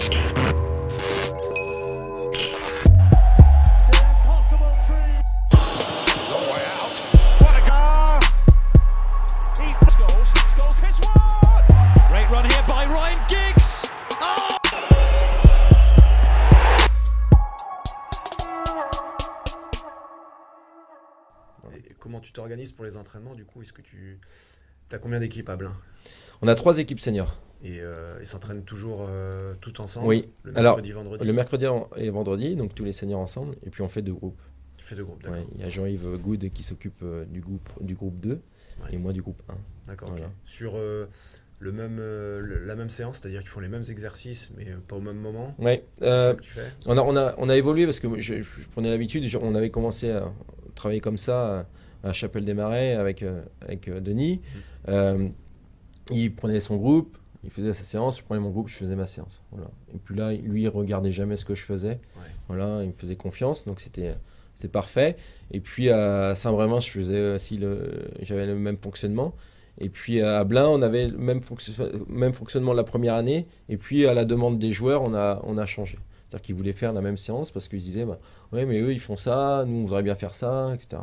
Et comment tu t'organises pour les entraînements du coup? Est-ce que tu as combien d'équipes à Blain? On a 3 équipes seniors. Et ils s'entraînent toujours tout ensemble? Oui. Le Alors, mercredi, vendredi? le mercredi et vendredi, donc tous les seniors ensemble, et puis on fait 2 groupes. Tu fais 2 groupes, d'accord. Ouais, il y a Jean-Yves Good qui s'occupe du groupe 2 et moi du groupe 1. D'accord, Voilà. ok. Sur la même séance, c'est-à-dire qu'ils font les mêmes exercices, mais pas au même moment? Ouais. C'est ça que tu fais? On a évolué parce que je prenais l'habitude, on avait commencé à travailler comme ça à Chapelle-des-Marais avec Denis. Il prenait son groupe, il faisait sa séance, je prenais mon groupe, je faisais ma séance. Voilà. Et puis là, lui, il regardait jamais ce que je faisais. Ouais. Voilà, il me faisait confiance, donc c'était parfait. Et puis à Saint-Brévin, j'avais le même fonctionnement. Et puis à Blain, on avait le même fonctionnement la première année. Et puis à la demande des joueurs, on a changé. C'est-à-dire qu'ils voulaient faire la même séance parce qu'ils disaient ouais, mais eux, ils font ça, nous, on voudrait bien faire ça, etc.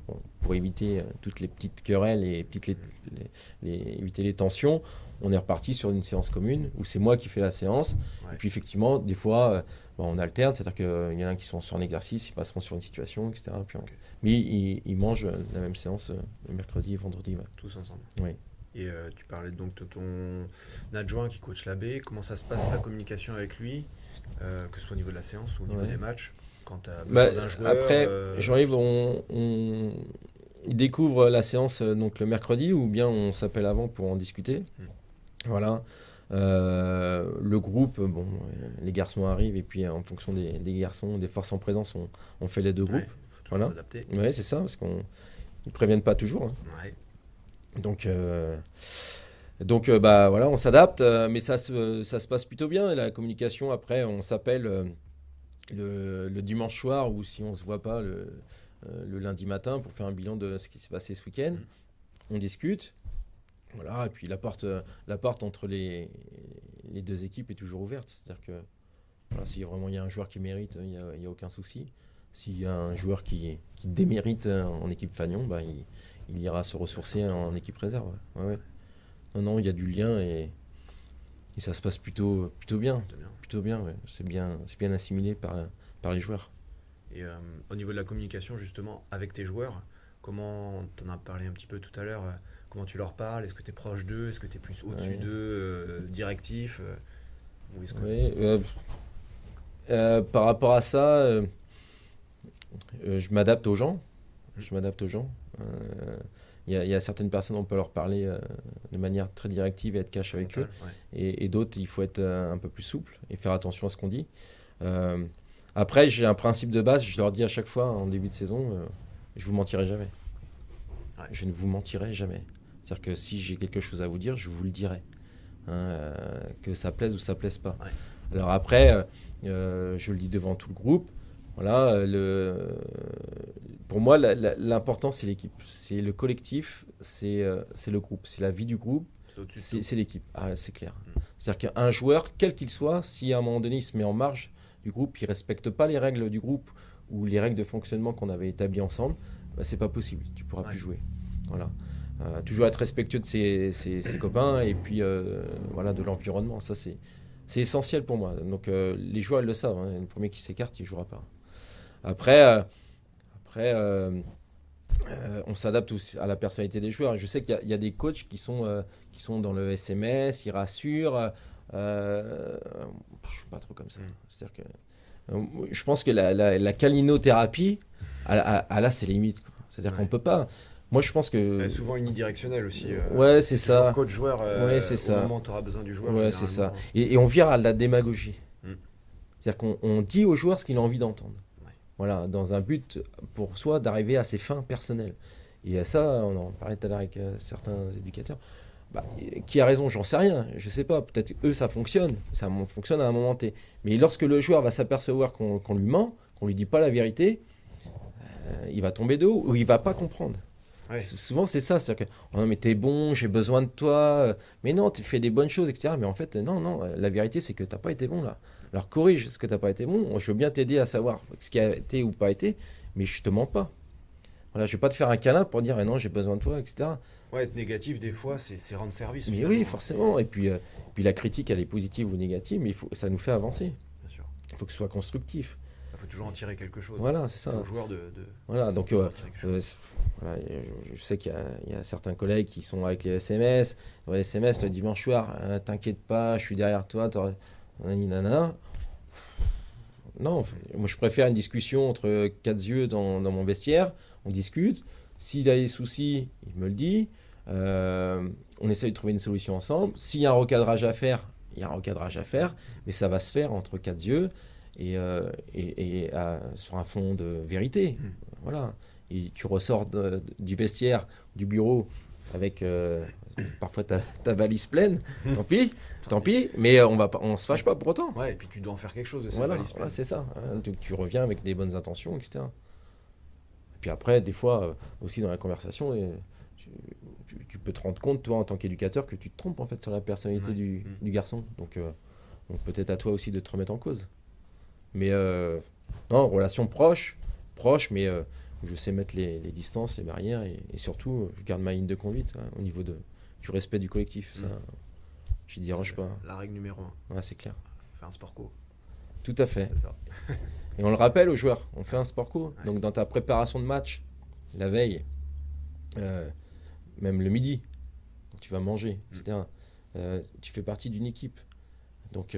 Bon, pour éviter toutes les petites querelles et éviter les tensions, on est reparti sur une séance commune où c'est moi qui fais la séance. Ouais. Et puis effectivement, des fois, on alterne, c'est-à-dire qu'il y en a qui sont sur un exercice, ils passeront sur une situation, etc. Puis Ok. Mais ils mangent la même séance le mercredi et vendredi. Ouais. Tous ensemble. Oui. Et tu parlais donc de ton adjoint qui coach l'abbé. Comment ça se passe la communication avec lui, que ce soit au niveau de la séance ou au niveau des matchs, quand tu as besoin d'un joueur? Après, Jean-Yves, il découvre la séance donc le mercredi, ou bien on s'appelle avant pour en discuter. Voilà. Le groupe, les garçons arrivent et puis en fonction des garçons, des forces en présence, on fait les 2 groupes. Ouais, faut toujours s'adapter. Ouais, c'est ça, parce qu'ils ne préviennent pas toujours. Hein. Ouais. Donc voilà, on s'adapte, mais ça se passe plutôt bien. Et la communication, après, on s'appelle le dimanche soir, ou si on ne se voit pas le lundi matin pour faire un bilan de ce qui s'est passé ce week-end. On discute. Voilà, et puis la porte entre les 2 équipes est toujours ouverte. C'est-à-dire que voilà, si vraiment il y a un joueur qui mérite, il n'y a aucun souci. S'il y a un joueur qui démérite en équipe Fagnon, il ira se ressourcer en équipe réserve. Ouais. Non, il y a du lien et ça se passe plutôt bien. Plutôt bien, ouais. C'est bien assimilé par les joueurs. Et au niveau de la communication, justement, avec tes joueurs, comment, tu en as parlé un petit peu tout à l'heure, comment tu leur parles? Est-ce que tu es proche d'eux? Est-ce que tu es plus au-dessus d'eux, directif? Ou est-ce que... Oui, par rapport à ça, je m'adapte aux gens. Il y a certaines personnes, on peut leur parler de manière très directive et être cash avec eux. Ouais. Et d'autres, il faut être un peu plus souple et faire attention à ce qu'on dit. Après, j'ai un principe de base, je leur dis à chaque fois en début de saison, je vous mentirai jamais. Ouais. Je ne vous mentirai jamais. C'est-à-dire que si j'ai quelque chose à vous dire, je vous le dirai. Que ça plaise ou ça plaise pas. Ouais. Alors après, je le dis devant tout le groupe. Voilà, pour moi, l'important, c'est l'équipe. C'est le collectif, c'est le groupe. C'est la vie du groupe, c'est l'équipe. Ah, c'est clair. C'est-à-dire qu'un joueur, quel qu'il soit, si à un moment donné, il se met en marge du groupe, il ne respecte pas les règles du groupe ou les règles de fonctionnement qu'on avait établies ensemble, c'est pas possible. Tu ne pourras plus jouer. Voilà. Toujours être respectueux de ses copains et puis voilà, de l'environnement. Ça, c'est essentiel pour moi. Donc les joueurs, ils le savent. Hein. Le premier qui s'écarte, il ne jouera pas. Après, on s'adapte aussi à la personnalité des joueurs. Je sais qu'il y a des coachs qui sont dans le SMS, ils rassurent. Je suis pas trop comme ça. C'est-à-dire que je pense que la calinothérapie, elle a ses limites. Quoi. C'est-à-dire qu'on peut pas. Moi, je pense que souvent unidirectionnel aussi. Ouais, c'est ça. Coach-joueur. Ouais, c'est ça. Au moment où tu auras besoin du joueur. Ouais, c'est ça. Et on vire à la démagogie. C'est-à-dire qu'on dit au joueur ce qu'il a envie d'entendre. Voilà, dans un but pour soi d'arriver à ses fins personnelles. Et ça, on en parlait tout à l'heure avec certains éducateurs. Qui a raison, j'en sais rien, je sais pas. Peut-être eux, ça fonctionne à un moment T. Mais lorsque le joueur va s'apercevoir qu'on lui ment, qu'on lui dit pas la vérité, il va tomber de haut ou il va pas comprendre. Ouais. Souvent, c'est ça. C'est-à-dire que, oh non, mais t'es bon, j'ai besoin de toi. Mais non, tu fais des bonnes choses, etc. Mais en fait, non, non. La vérité, c'est que t'as pas été bon là. Alors corrige ce que t'as pas été bon. Je veux bien t'aider à savoir ce qui a été ou pas été, mais je te mens pas. Voilà, je vais pas te faire un câlin pour dire, non, j'ai besoin de toi, etc. Ouais, être négatif, des fois, c'est rendre service. Mais Finalement, oui, hein. forcément. Et puis la critique, elle est positive ou négative, mais ça nous fait avancer. Bien sûr. Il faut que ce soit constructif. Il faut toujours en tirer quelque chose. Voilà, c'est C'est ça. aux joueurs de Voilà, donc en tirer quelque chose. voilà, je sais il y a certains collègues qui sont avec les SMS. Ouais, les SMS le dimanche soir, t'inquiète pas, je suis derrière toi. Nanana. Non, moi je préfère une discussion entre quatre yeux dans mon vestiaire. On discute. S'il a des soucis, il me le dit. On essaye de trouver une solution ensemble. S'il y a un recadrage à faire, il y a un recadrage à faire. Mais ça va se faire entre quatre yeux sur un fond de vérité. Voilà. Et tu ressors du vestiaire, du bureau, avec parfois ta valise pleine. Tant pis, mais on se fâche pas pour autant. Ouais, et puis tu dois en faire quelque chose de cette Voilà, valise pleine. c'est ça. Donc, tu reviens avec des bonnes intentions, etc. Et puis après, des fois, aussi dans la conversation, tu peux te rendre compte, toi, en tant qu'éducateur, que tu te trompes en fait sur la personnalité Ouais. du garçon. Donc peut-être à toi aussi de te remettre en cause. Mais non, relation proche, mais je sais mettre les distances, les barrières, et surtout, je garde ma ligne de conduite au niveau du respect du collectif. Ça, j'y déroge pas. La règle numéro 1. Ouais, c'est clair. Faire un sport co. Tout à fait. C'est ça. Et on le rappelle aux joueurs, on fait un sport co. Ouais. Donc dans ta préparation de match, la veille, même le midi, quand tu vas manger, etc., tu fais partie d'une équipe. Donc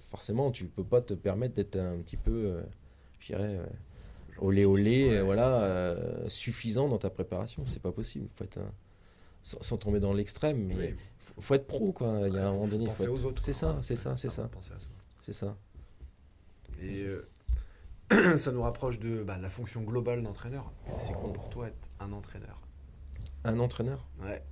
forcément, tu peux pas te permettre d'être un petit peu, je dirais, olé, Ouais. voilà, suffisant dans ta préparation. C'est pas possible. Faut être sans tomber dans l'extrême, mais Oui. faut être pro, quoi. Il y a un moment donné, penser aux autres. C'est quoi. ça, c'est ça, c'est Faut ça, penser à soi. c'est ça. Et ça nous rapproche de la fonction globale d'entraîneur. C'est quoi pour toi être un entraîneur? Un entraîneur. Ouais.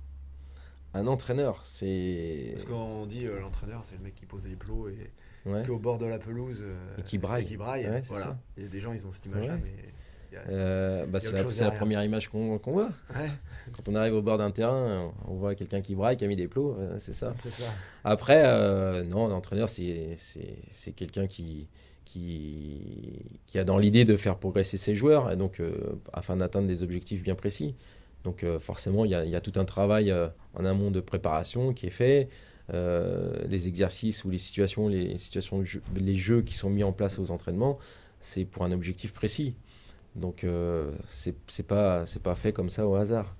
Un entraîneur, c'est. Parce qu'on dit l'entraîneur, c'est le mec qui pose les plots et Ouais. qui est au bord de la pelouse Et qui braille. Ouais, c'est voilà. ça. Il y a des gens, ils ont cette image-là, Ouais. mais il y a- C'est autre chose c'est la derrière. première image qu'on voit. Ouais, Quand on arrive au bord d'un terrain, on voit quelqu'un qui braille, qui a mis des plots, c'est ça. c'est ça. Après, non, l'entraîneur, c'est quelqu'un qui a dans l'idée de faire progresser ses joueurs, et donc afin d'atteindre des objectifs bien précis. Donc forcément, il y a tout un travail en amont de préparation qui est fait, les exercices ou les situations de jeu, les jeux qui sont mis en place aux entraînements, c'est pour un objectif précis. Donc c'est pas fait comme ça au hasard.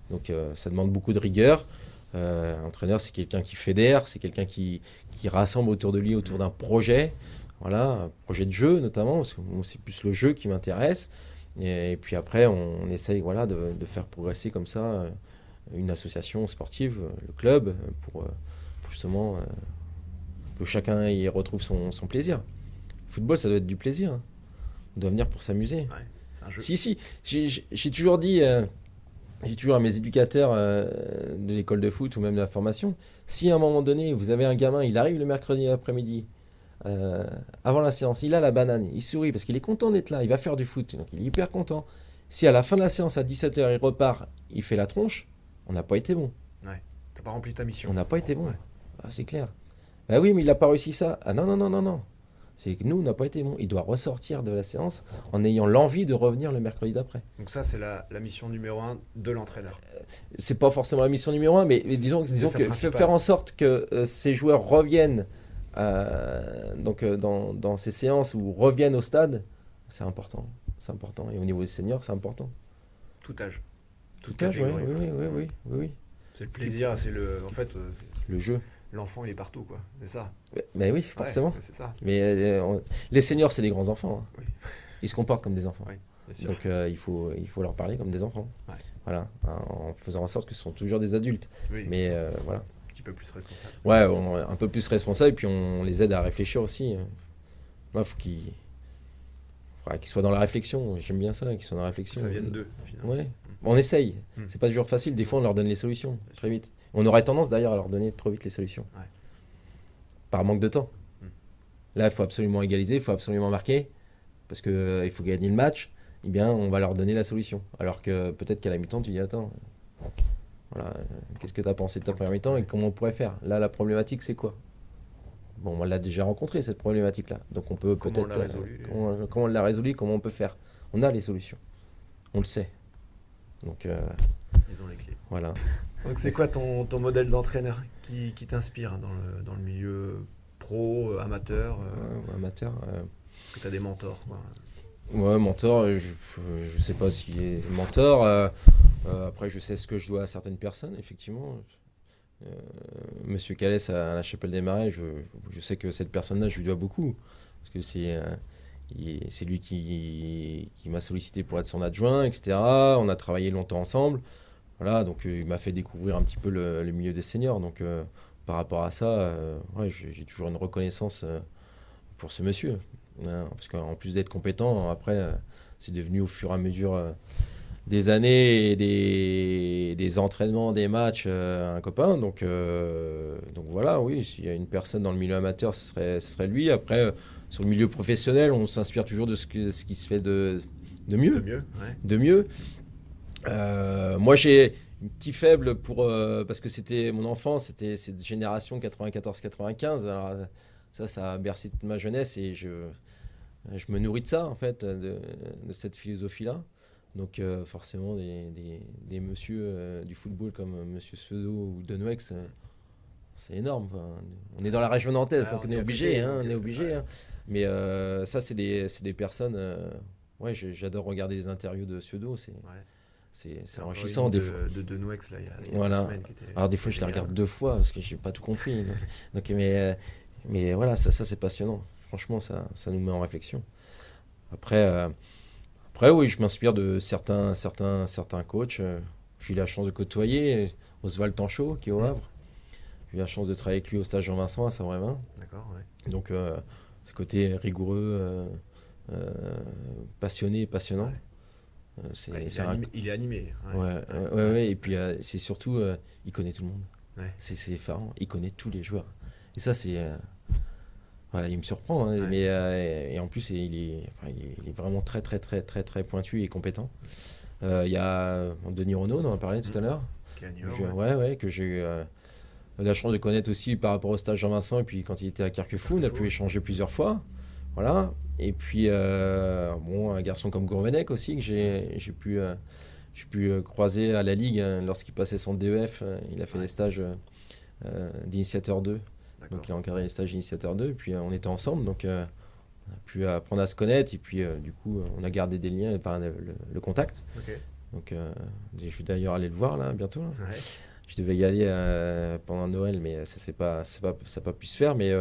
Donc ça demande beaucoup de rigueur. L'entraîneur, c'est quelqu'un qui fédère, c'est quelqu'un qui rassemble autour de lui, autour d'un projet. Voilà, un projet de jeu notamment, parce que moi, c'est plus le jeu qui m'intéresse. Et puis après, on essaye voilà, de faire progresser comme ça une association sportive, le club, pour justement que chacun y retrouve son plaisir. Le football, ça doit être du plaisir, hein. On doit venir pour s'amuser. Ouais, c'est un jeu. Si, j'ai toujours dit, j'ai toujours à mes éducateurs de l'école de foot ou même de la formation, si à un moment donné, vous avez un gamin, il arrive le mercredi après-midi, avant la séance, il a la banane, il sourit parce qu'il est content d'être là, il va faire du foot, donc il est hyper content. Si à la fin de la séance, à 17h, il repart, il fait la tronche, on n'a pas été bon. Ouais. T'as pas rempli ta mission. On n'a pas été bon. Ouais. Ah, c'est clair. Bah oui, mais il n'a pas réussi ça. Ah non, non, non, non, non. C'est que nous, on n'a pas été bon. Il doit ressortir de la séance en ayant l'envie de revenir le mercredi d'après. Donc ça, c'est la mission numéro 1 de l'entraîneur. C'est pas forcément la mission numéro un, mais disons C'est sa que principale. faire en sorte que ces joueurs reviennent dans ces séances ou reviennent au stade, c'est important. C'est important. Et au niveau des seniors, c'est important. Tout âge. Tout Toute âge, oui, catégorie. oui. C'est le plaisir, c'est le. En fait, Le jeu. l'enfant, il est partout, quoi. C'est ça. Mais oui, forcément. Ouais, c'est ça. Mais les seniors, c'est des grands enfants, hein. Oui. Ils se comportent comme des enfants. Oui, bien sûr. Donc il faut leur parler comme des enfants. Ouais. Voilà, en faisant en sorte que ce sont toujours des adultes. Oui, Mais voilà. un petit peu plus responsable. Ouais, on est un peu plus responsable et puis on les aide à réfléchir aussi. Là, faudra qu'ils soient dans la réflexion. J'aime bien ça, qu'ils soient dans la Que réflexion. ça vienne d'eux, finalement. Ouais. On essaye. Mm. C'est pas toujours facile. Des fois, on leur donne les solutions très vite. On aurait tendance d'ailleurs à leur donner trop vite les solutions. Ouais. Par manque de temps. Mm. Là, il faut absolument égaliser, il faut absolument marquer parce que il faut gagner le match. eh bien, on va leur donner la solution. Alors que peut-être qu'à la mi-temps, tu dis, attends, voilà, qu'est-ce que tu as pensé de ta première mi-temps et comment on pourrait faire? Là, la problématique, c'est quoi? Bon, on l'a déjà rencontré, cette problématique-là. Donc, on peut Comment on peut-être... l'a résolu? comment on l'a résolu, comment on peut faire? On a les solutions. On le sait. Donc, Ils ont les clés. voilà. Donc c'est quoi ton modèle d'entraîneur qui t'inspire dans le milieu pro, amateur Amateur. Est-ce que tu as des mentors quoi? Ouais, mentor, je sais pas s'il est mentor. Après, je sais ce que je dois à certaines personnes, effectivement. Monsieur Calès à la Chapelle des Marais, je sais que cette personne-là, je lui dois beaucoup. Parce que c'est lui qui m'a sollicité pour être son adjoint, etc. On a travaillé longtemps ensemble. Voilà, donc il m'a fait découvrir un petit peu le milieu des seniors. Donc par rapport à ça, ouais, j'ai toujours une reconnaissance pour ce monsieur. Hein, parce qu'en plus d'être compétent, après, c'est devenu au fur et à mesure des années et des entraînements, des matchs, un copain. Donc voilà, oui, s'il y a une personne dans le milieu amateur, ce serait lui. Après, sur le milieu professionnel, on s'inspire toujours de ce qui se fait de mieux. De mieux. Moi, j'ai un petit faible parce que c'était mon enfance, c'était cette génération 94-95. Alors, ça a bercé toute ma jeunesse et je me nourris de ça, en fait, de cette philosophie-là. Donc, forcément, des messieurs du football comme monsieur Seudo ou Denouex, c'est énorme, quoi. On est dans la région nantaise, donc on est obligé. Hein. Mais ça, c'est des personnes. Ouais, j'adore regarder les interviews de Seudo. C'est enrichissant des fois. De Denouex, là, il y a voilà. 2 semaines. Alors des fois je les regarde 2 fois parce que j'ai pas tout compris. Mais voilà, ça c'est passionnant. Franchement, ça nous met en réflexion. Après oui, je m'inspire de certains coachs. J'ai eu la chance de côtoyer Oswald Tanchot qui est au Havre. J'ai eu la chance de travailler avec lui au stage Jean-Vincent à Saint-Brévin. D'accord, ouais. Donc ce côté rigoureux, passionné et passionnant. Ouais. Il est animé. Ouais. Et puis c'est surtout, il connaît tout le monde. Ouais. C'est effarant. Il connaît tous les joueurs. Et ça, c'est. Voilà, il me surprend. Hein, Ouais. mais, et en plus, il est vraiment très, très, très, très, très pointu et compétent. Il y a Denis Renaud, on en a parlé tout à l'heure. Qui est à New York, ouais, que j'ai eu la chance de connaître aussi par rapport au stage Jean-Vincent. Et puis quand il était à Carquefou, on a pu échanger plusieurs fois. Voilà. Et puis, un garçon comme Gourvenec aussi, que j'ai pu croiser à la Ligue lorsqu'il passait son DEF. Il a fait des stages d'initiateur 2. D'accord. Donc, il a encadré les stages d'initiateur 2. Et puis, on était ensemble. Donc, on a pu apprendre à se connaître. Et puis, du coup, on a gardé des liens par le contact. Okay. Donc, je vais d'ailleurs aller le voir là, bientôt. Là. Ouais. Je devais y aller pendant Noël, mais ça n'a pas pu se faire. Mais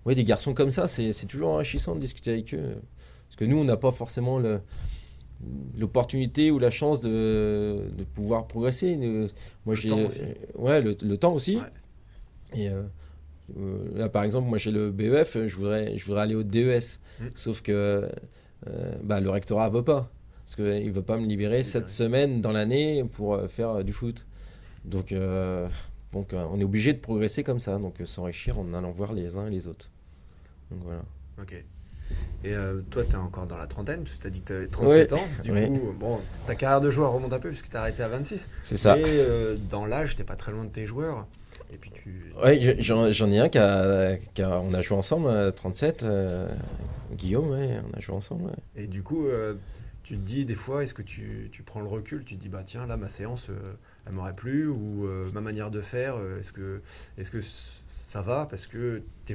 oui, des garçons comme ça, c'est toujours enrichissant de discuter avec eux. Parce que nous, on n'a pas forcément l'opportunité ou la chance de pouvoir progresser. Moi, j'ai le temps aussi. Ouais. Et là, par exemple, moi, j'ai le BEF, je voudrais aller au DES. Sauf que le rectorat ne veut pas. Parce qu'il ne veut pas me libérer 7 semaines dans l'année pour faire du foot. Donc, on est obligé de progresser comme ça, donc s'enrichir en allant voir les uns et les autres. Donc voilà. Ok. Et toi, tu es encore dans la trentaine, parce que tu as dit que tu avais 37 ans. Du coup, bon, ta carrière de joueur remonte un peu, puisque tu as arrêté à 26. C'est ça. Mais dans l'âge, tu n'es pas très loin de tes joueurs. Et puis Ouais, j'en ai un on a joué ensemble à 37. Guillaume, on a joué ensemble. Ouais. Et du coup, tu te dis des fois, est-ce que tu prends le recul, tu te dis, bah tiens, là, ma séance, elle m'aurait plu, ou ma manière de faire, est-ce que ça va, parce que t'es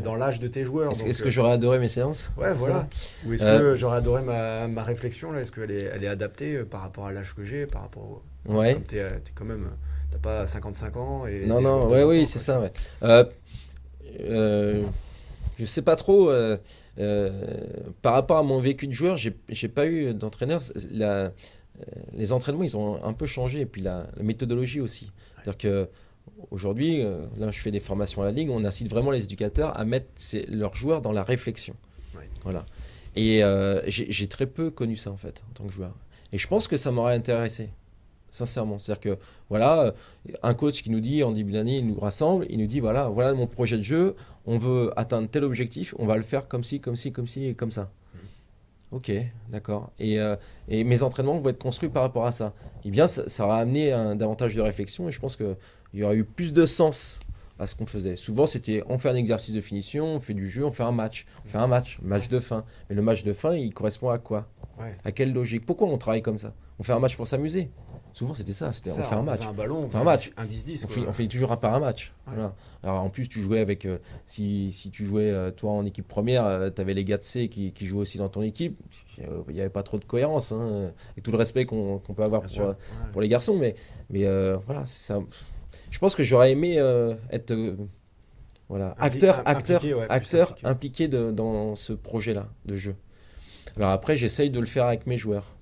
dans l'âge de tes joueurs. Est-ce que j'aurais adoré mes séances? Ouais, voilà. Ou est-ce que j'aurais adoré ma réflexion, là? Est-ce qu'elle est adaptée par rapport à l'âge que j'ai, par rapport au... Ouais. Comme t'es quand même... T'as pas 55 ans et... Non, oui, c'est ça, ouais. Je sais pas trop... par rapport à mon vécu de joueur, j'ai pas eu d'entraîneur. Les entraînements, ils ont un peu changé, et puis la méthodologie aussi. C'est-à-dire que aujourd'hui, là, je fais des formations à la Ligue, on incite vraiment les éducateurs à mettre leurs joueurs dans la réflexion. Ouais. Voilà. Et j'ai très peu connu ça, en fait, en tant que joueur. Et je pense que ça m'aurait intéressé, sincèrement. C'est-à-dire que, voilà, un coach qui nous dit, en début d'année, il nous rassemble, il nous dit, voilà mon projet de jeu, on veut atteindre tel objectif, on va le faire comme ci, comme ci, comme ci et comme ça. Ok, d'accord. Et mes entraînements vont être construits par rapport à ça. Eh bien, ça aura amené davantage de réflexion et je pense qu'il y aura eu plus de sens à ce qu'on faisait. Souvent, c'était on fait un exercice de finition, on fait du jeu, on fait un match. On fait un match de fin. Mais le match de fin, il correspond à quoi? Ouais. À quelle logique? Pourquoi on travaille comme ça? On fait un match pour s'amuser. Souvent, c'était ça. C'était on Ça, fait un on faisait match. un ballon, On on fait faisait un match. un 10-10, On fait toujours un par un match. Ouais. Voilà. Alors en plus, tu jouais avec. Si tu jouais toi en équipe première, tu avais les gars de C qui jouaient aussi dans ton équipe. Il n'y avait pas trop de cohérence. Hein, et tout le respect qu'on peut avoir Bien sûr. pour les garçons. Mais voilà, c'est ça. Je pense que j'aurais aimé être voilà, Impliqué, ouais, plus acteur impliqué. impliqué dans ce projet-là de jeu. Alors après, j'essaye de le faire avec mes joueurs.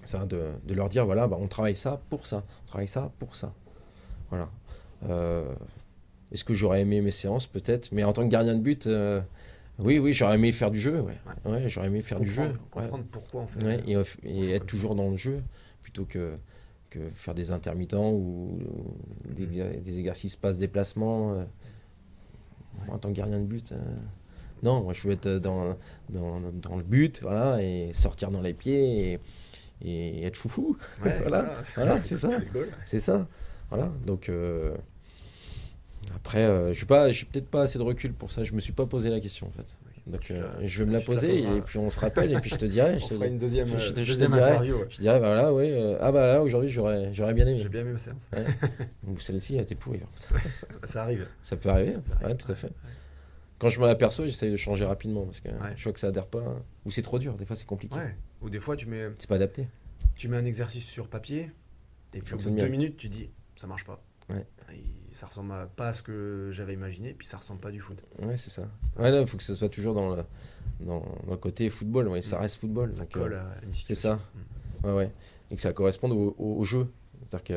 Ça, de leur dire, voilà, bah, on travaille ça pour ça. On travaille ça pour ça. Voilà. Euh, Est-ce que j'aurais aimé mes séances? Peut-être. Mais en tant que gardien de but, oui, j'aurais aimé faire du jeu. Ouais. Ouais. Ouais, j'aurais aimé faire du jeu. Ouais. Comprendre pourquoi on fait, Ouais, on et joue être comme ça. toujours dans le jeu plutôt que faire des intermittents ou des exercices passe-déplacement. Ouais. En tant que gardien de but, non, moi je veux être dans le but, voilà, et sortir dans les pieds et être foufou. Ouais, Voilà, voilà, c'est ça. Tous les goals. C'est ça. Voilà. Donc après, j'ai peut-être pas assez de recul pour ça. Je me suis pas posé la question en fait. Donc je vais me la Tu te la poser poseras. et puis on se rappelle et puis je te dirai. On fera une deuxième, je te deuxième dirai. interview. Ouais. Je dirais, bah voilà, ouais, ah bah là aujourd'hui j'aurais bien aimé. J'ai bien aimé ma séance. Ouais. Donc celle-ci elle était pourrie. Ça arrive. Ça peut arriver. Ça arrive. Ouais, tout à fait. Quand je m'en aperçois, j'essaie de changer rapidement parce que Ouais. je vois que ça adhère pas. Ou c'est trop dur. Des fois c'est compliqué. Ouais. Ou des fois, C'est pas adapté. tu mets un exercice sur papier, et puis au bout Fonctionne de 2 bien. minutes, tu dis, ça marche pas. Ouais. Ça ressemble pas à ce que j'avais imaginé, puis ça ressemble pas du foot. Ouais, c'est ça. Ouais, il faut que ce soit toujours dans le côté football. Ouais, ça reste football. Ça Donc, colle à une c'est situation. ça. Ouais. Et que ça corresponde au jeu. C'est-à-dire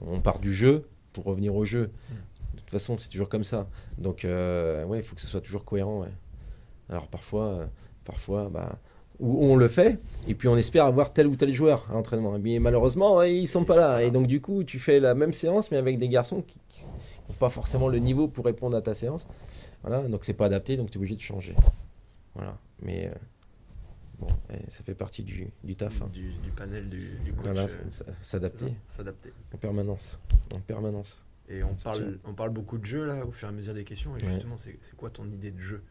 qu'on part du jeu pour revenir au jeu. De toute façon, c'est toujours comme ça. Donc, ouais, il faut que ce soit toujours cohérent. Ouais. Alors, parfois bah, où on le fait, et puis on espère avoir tel ou tel joueur à l'entraînement. Mais malheureusement, ils sont pas là. Et donc, du coup, tu fais la même séance, mais avec des garçons qui n'ont pas forcément le niveau pour répondre à ta séance. Voilà, donc c'est pas adapté, donc tu es obligé de changer. Voilà. Mais bon, ça fait partie du taf. Hein. Du panel du coach. Voilà, s'adapter S'adapter. en permanence. En permanence. Et on parle beaucoup de jeu là, au fur et à mesure des questions. Et justement, c'est quoi ton idée de jeu?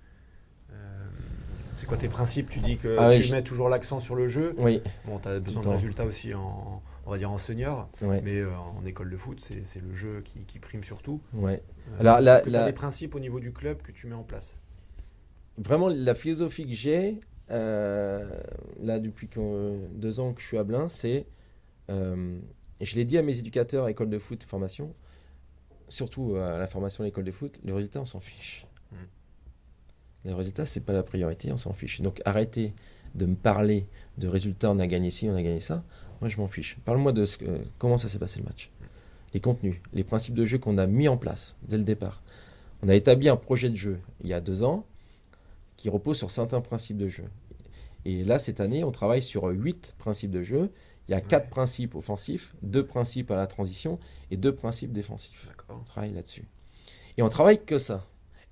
C'est quoi tes principes? Tu dis que tu mets toujours l'accent sur le jeu. Oui. Bon, tu as besoin de résultats aussi on va dire en senior, Ouais. mais en école de foot, c'est le jeu qui prime surtout. Ouais. Alors, est-ce que tu as des principes au niveau du club que tu mets en place? Vraiment, la philosophie que j'ai, là depuis 2 ans que je suis à Blain, c'est, je l'ai dit à mes éducateurs à l'école de foot formation, surtout à la formation à l'école de foot, les résultats on s'en fiche. Les résultats c'est pas la priorité, on s'en fiche. Donc arrêtez de me parler de résultats, on a gagné ci, on a gagné ça. Moi je m'en fiche. Parle-moi de comment ça s'est passé le match, les contenus, les principes de jeu qu'on a mis en place dès le départ. On a établi un projet de jeu il y a 2 ans qui repose sur certains principes de jeu. Et là, cette année, on travaille sur 8 principes de jeu. Il y a 4 principes offensifs, 2 principes à la transition et 2 principes défensifs. D'accord. On travaille là-dessus. Et on travaille que ça.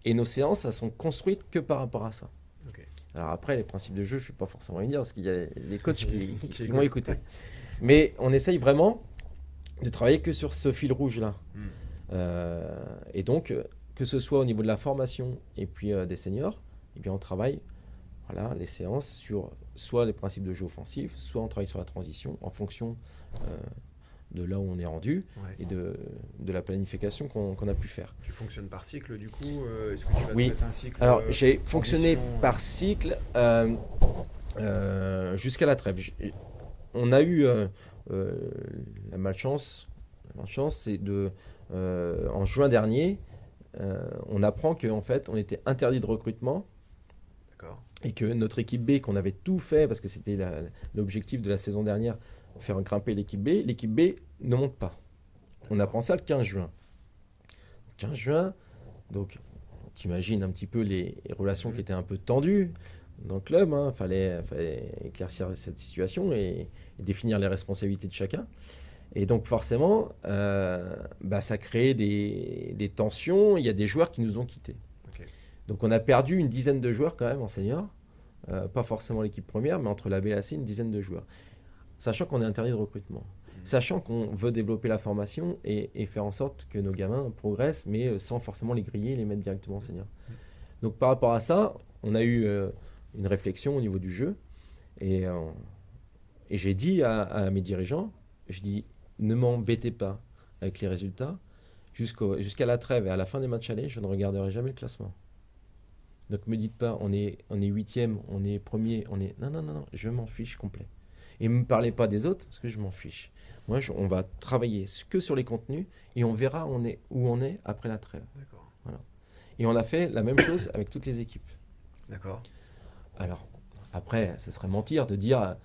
Et nos séances, elles sont construites que par rapport à ça. Ok. Alors après, les principes de jeu, je ne vais pas forcément les dire parce qu'il y a les coachs qui vont écoutent. écouter. Mais on essaye vraiment de travailler que sur ce fil rouge-là. Et donc, que ce soit au niveau de la formation et puis des seniors, eh bien on travaille les séances sur soit les principes de jeu offensif, soit on travaille sur la transition en fonction de là où on est rendu et de la planification qu'on a pu faire. Tu fonctionnes par cycle du coup? Est-ce que tu vas te Oui. mettre un cycle? Alors j'ai fonctionné transition, par cycle jusqu'à la trêve. On a eu la malchance, c'est en juin dernier, on apprend qu'en fait on était interdit de recrutement. D'accord. Et que notre équipe B, qu'on avait tout fait, parce que c'était l'objectif de la saison dernière, faire grimper l'équipe B ne monte pas. On apprend ça le 15 juin. 15 juin, donc tu imagines un petit peu les relations qui étaient un peu tendues dans le club. Il fallait éclaircir cette situation et définir les responsabilités de chacun. Et donc forcément, ça crée des tensions. Il y a des joueurs qui nous ont quittés. Donc on a perdu une dizaine de joueurs quand même en senior pas forcément l'équipe première, mais entre la B et la C, une dizaine de joueurs. Sachant qu'on est interdit de recrutement. Sachant qu'on veut développer la formation et faire en sorte que nos gamins progressent, mais sans forcément les griller et les mettre directement en senior. Donc par rapport à ça, on a eu une réflexion au niveau du jeu. Et j'ai dit à mes dirigeants, je dis, ne m'embêtez pas avec les résultats. Jusqu'à la trêve et à la fin des matchs allés, je ne regarderai jamais le classement. Donc me dites pas, on est 8e, on est premier, on est... Non, non, non, non, je m'en fiche complet. Et ne me parlez pas des autres, parce que je m'en fiche. Moi, on va travailler que sur les contenus et on verra où on est après la trêve. D'accord. Voilà. Et on a fait la même chose avec toutes les équipes. D'accord. Alors, après, ce serait mentir de dire,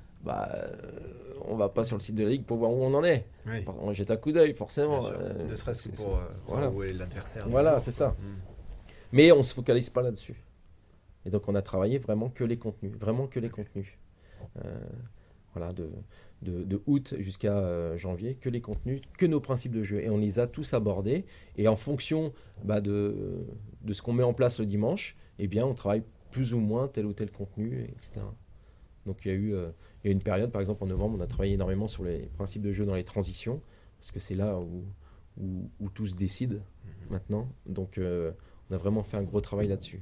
on va pas sur le site de la Ligue pour voir où on en est. Oui. On jette un coup d'œil, forcément. Ne serait-ce que pour voilà. voir où est l'adversaire. Voilà, c'est ça. Mais on se focalise pas là-dessus. Et donc, on a travaillé vraiment que les contenus. Vraiment que les contenus. Voilà, de août jusqu'à janvier, que les contenus, que nos principes de jeu. Et on les a tous abordés. Et en fonction de ce qu'on met en place le dimanche, eh bien, on travaille plus ou moins tel ou tel contenu, etc. Donc il y a eu une période, par exemple en novembre, on a travaillé énormément sur les principes de jeu dans les transitions, parce que c'est là où tout se décide maintenant. Donc on a vraiment fait un gros travail là-dessus.